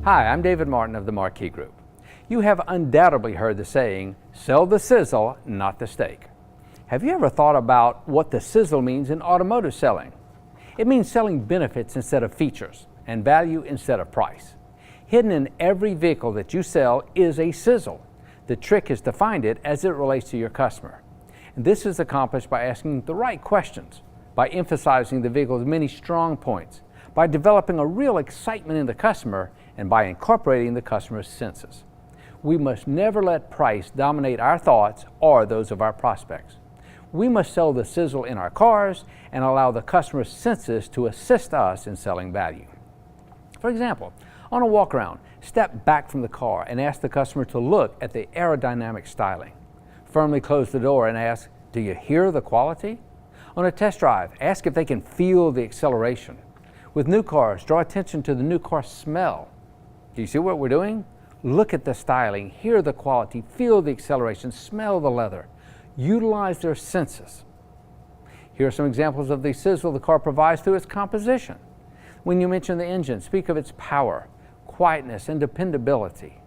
Hi, I'm David Martin of the Marquis Group. You have undoubtedly heard the saying, sell the sizzle, not the steak. Have you ever thought about what the sizzle means in automotive selling? It means selling benefits instead of features and value instead of price. Hidden in every vehicle that you sell is a sizzle. The trick is to find it as it relates to your customer. And this is accomplished by asking the right questions, by emphasizing the vehicle's many strong points, by developing a real excitement in the customer, and by incorporating the customer's senses. We must never let price dominate our thoughts or those of our prospects. We must sell the sizzle in our cars and allow the customer's senses to assist us in selling value. For example, on a walk around, step back from the car and ask the customer to look at the aerodynamic styling. Firmly close the door and ask, do you hear the quality? On a test drive, ask if they can feel the acceleration. With new cars, draw attention to the new car smell. Do you see what we're doing? Look at the styling, hear the quality, feel the acceleration, smell the leather. Utilize their senses. Here are some examples of the sizzle the car provides through its composition. When you mention the engine, speak of its power, quietness, and dependability.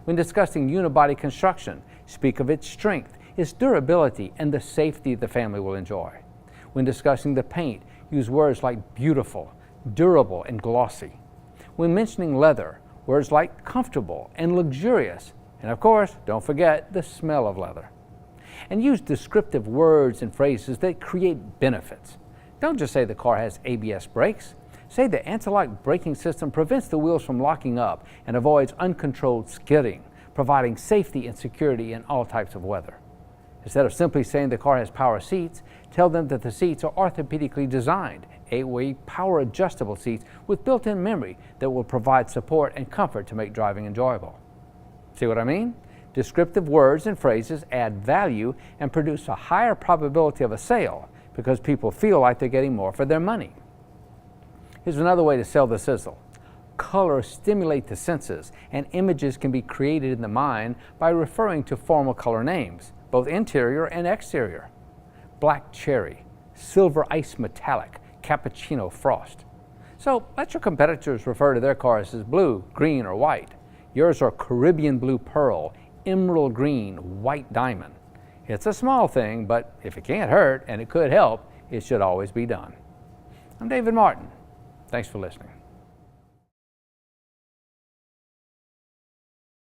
When discussing unibody construction, speak of its strength, its durability, and the safety the family will enjoy. When discussing the paint, use words like beautiful, durable, and glossy. When mentioning leather, words like comfortable and luxurious. And of course, don't forget the smell of leather. And use descriptive words and phrases that create benefits. Don't just say the car has ABS brakes. Say the anti-lock braking system prevents the wheels from locking up and avoids uncontrolled skidding, providing safety and security in all types of weather. Instead of simply saying the car has power seats, tell them that the seats are orthopedically designed, 8-way power adjustable seats with built-in memory that will provide support and comfort to make driving enjoyable. See what I mean? Descriptive words and phrases add value and produce a higher probability of a sale because people feel like they're getting more for their money. Here's another way to sell the sizzle. Colors stimulate the senses, and images can be created in the mind by referring to formal color names, both interior and exterior. Black cherry, silver ice metallic, cappuccino frost. So let your competitors refer to their cars as blue, green, or white. Yours are Caribbean blue pearl, emerald green, white diamond. It's a small thing, but if it can't hurt and it could help, it should always be done. I'm David Martin. Thanks for listening.